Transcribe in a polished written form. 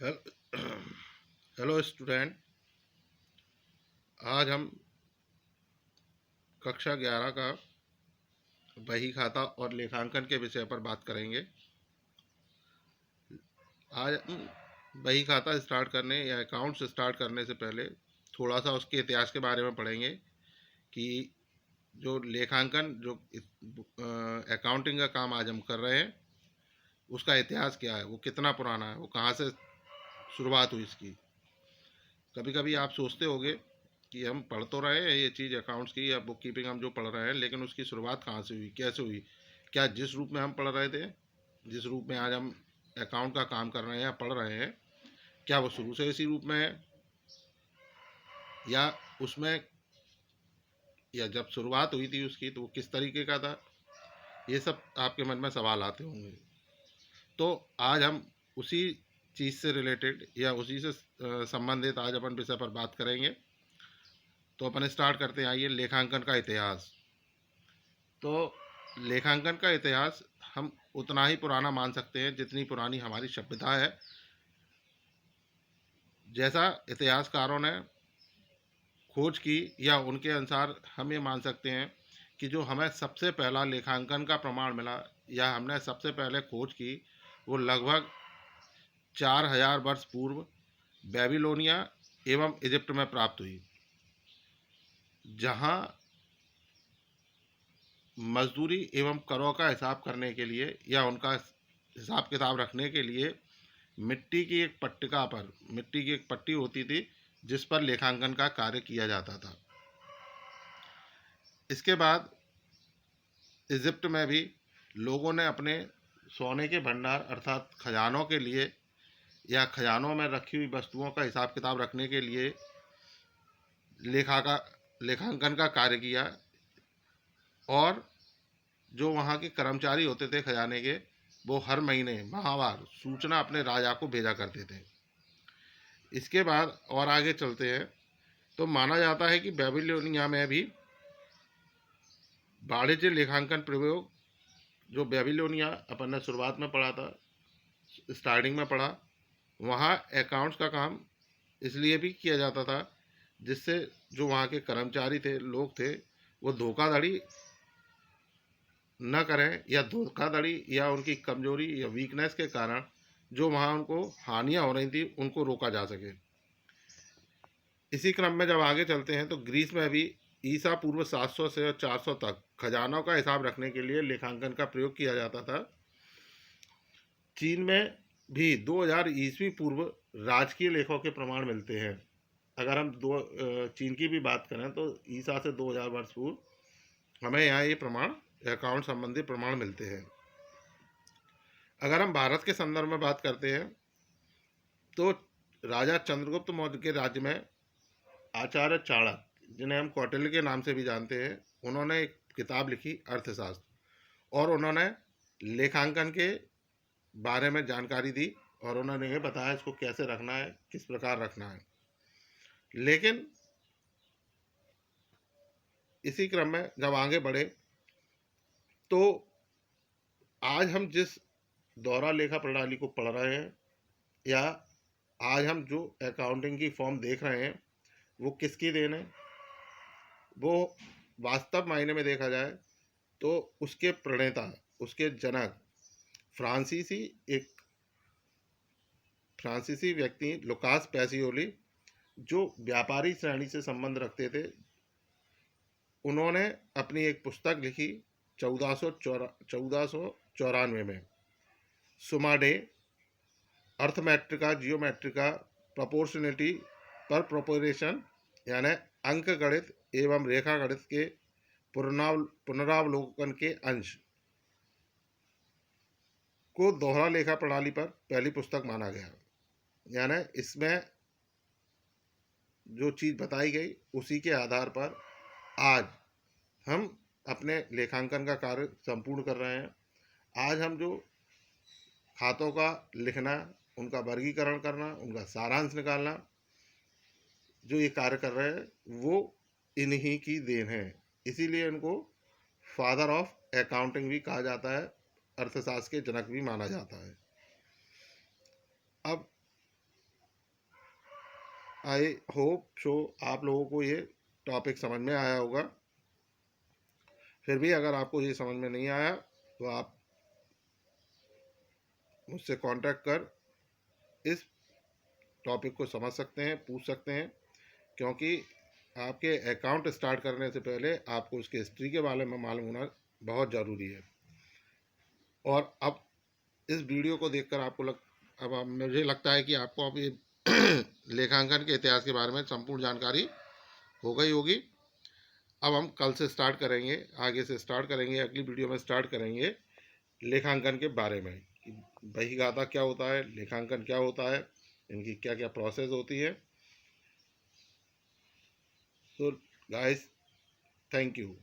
Hello student. आज हम कक्षा 11 का बही खाता और लेखांकन के विषय पर बात करेंगे। आज हम बही खाता स्टार्ट करने या अकाउंट्स स्टार्ट करने से पहले थोड़ा सा उसके इतिहास के बारे में पढ़ेंगे कि जो लेखांकन जो अकाउंटिंग का काम आज हम कर रहे हैं उसका इतिहास क्या है, वो कितना पुराना है, वो कहाँ से शुरुआत हुई इसकी। कभी कभी आप सोचते होंगे कि हम पढ़ तो रहे हैं ये चीज़ अकाउंट्स की या बुक कीपिंग हम जो पढ़ रहे हैं, लेकिन उसकी शुरुआत कहाँ से हुई, कैसे हुई। क्या जिस रूप में हम पढ़ रहे थे, जिस रूप में आज हम अकाउंट का काम कर रहे हैं या पढ़ रहे हैं, क्या वो शुरू से इसी रूप में है या उसमें, या जब शुरुआत हुई थी उसकी तो वो किस तरीके का था। ये सब आपके मन में सवाल आते होंगे। तो आज हम उसी चीज़ से रिलेटेड या उसी से संबंधित आज अपन विषय पर बात करेंगे। तो अपन स्टार्ट करते हैं। आइए, लेखांकन का इतिहास। तो लेखांकन का इतिहास हम उतना ही पुराना मान सकते हैं जितनी पुरानी हमारी सभ्यता है। जैसा इतिहासकारों ने खोज की या उनके अनुसार हम ये मान सकते हैं कि जो हमें सबसे पहला लेखांकन का प्रमाण मिला या हमने सबसे पहले खोज की, वो लगभग 4000 वर्ष पूर्व बेबीलोनिया एवं इजिप्ट में प्राप्त हुई, जहाँ मजदूरी एवं करों का हिसाब करने के लिए या उनका हिसाब किताब रखने के लिए मिट्टी की एक पट्टी होती थी जिस पर लेखांकन का कार्य किया जाता था। इसके बाद इजिप्ट में भी लोगों ने अपने सोने के भंडार अर्थात खजानों के लिए या खजानों में रखी हुई वस्तुओं का हिसाब किताब रखने के लिए लेखांकन का कार्य किया। और जो वहाँ के कर्मचारी होते थे खजाने के, वो हर महीने माहवार सूचना अपने राजा को भेजा करते थे। इसके बाद और आगे चलते हैं तो माना जाता है कि बेबीलोनिया में भी वाणिज्य लेखांकन प्रयोग, जो बेबीलोनिया अपन ने शुरुआत में पढ़ा था, स्टार्टिंग में पढ़ा, वहाँ अकाउंट्स का काम इसलिए भी किया जाता था जिससे जो वहाँ के कर्मचारी थे, लोग थे, वो धोखाधड़ी न करें या धोखाधड़ी या उनकी कमजोरी या वीकनेस के कारण जो वहाँ उनको हानियाँ हो रही थी उनको रोका जा सके। इसी क्रम में जब आगे चलते हैं तो ग्रीस में भी ईसा पूर्व 700 से 400 तक खजानों का हिसाब रखने के लिए लेखांकन का प्रयोग किया जाता था। चीन में भी 2000 ईस्वी पूर्व राजकीय लेखों के प्रमाण मिलते हैं। अगर हम चीन की भी बात करें तो ईसा से 2000 वर्ष पूर्व हमें यहाँ ये प्रमाण, अकाउंट संबंधी प्रमाण मिलते हैं। अगर हम भारत के संदर्भ में बात करते हैं तो राजा चंद्रगुप्त मौर्य के राज्य में आचार्य चाणक्य, जिन्हें हम कौटिल्य के नाम से भी जानते हैं, उन्होंने एक किताब लिखी अर्थशास्त्र, और उन्होंने लेखांकन के बारे में जानकारी दी और उन्होंने ये बताया इसको कैसे रखना है, किस प्रकार रखना है। लेकिन इसी क्रम में जब आगे बढ़े तो आज हम जिस दोहरा लेखा प्रणाली को पढ़ रहे हैं या आज हम जो अकाउंटिंग की फॉर्म देख रहे हैं, वो किसकी देन है। वो वास्तव मायने में देखा जाए तो उसके प्रणेता, उसके जनक फ्रांसीसी एक फ्रांसीसी व्यक्ति लुकास पैसियोली, जो व्यापारी श्रेणी से संबंध रखते थे, उन्होंने अपनी एक पुस्तक लिखी 1494 में, सुमा डे अर्थमेट्रिका जियोमेट्रिका प्रोपोर्शनलिटी पर प्रोपोरेशन, यानी अंक गणित एवं रेखा गणित के पुनरावलोकन के अंश को दोहरा लेखा प्रणाली पर पहली पुस्तक माना गया। यानी इसमें जो चीज़ बताई गई उसी के आधार पर आज हम अपने लेखांकन का कार्य संपूर्ण कर रहे हैं। आज हम जो खातों का लिखना, उनका वर्गीकरण करना, उनका सारांश निकालना, जो ये कार्य कर रहे हैं, वो इन्हीं की देन है। इसीलिए इनको फादर ऑफ अकाउंटिंग भी कहा जाता है, अर्थशास्त्र के जनक भी माना जाता है। अब आई होप सो आप लोगों को ये टॉपिक समझ में आया होगा। फिर भी अगर आपको ये समझ में नहीं आया तो आप मुझसे कांटेक्ट कर इस टॉपिक को समझ सकते हैं, पूछ सकते हैं, क्योंकि आपके अकाउंट स्टार्ट करने से पहले आपको उसकी हिस्ट्री के बारे में मालूम होना बहुत ज़रूरी है। और अब इस वीडियो को देखकर अब मुझे लगता है कि आपको अब ये लेखांकन के इतिहास के बारे में संपूर्ण जानकारी हो गई होगी। अब हम कल से स्टार्ट करेंगे, आगे से स्टार्ट करेंगे, अगली वीडियो में स्टार्ट करेंगे लेखांकन के बारे में। बही खाता क्या होता है, लेखांकन क्या होता है, इनकी क्या क्या प्रोसेस होती है। So guys, thank you.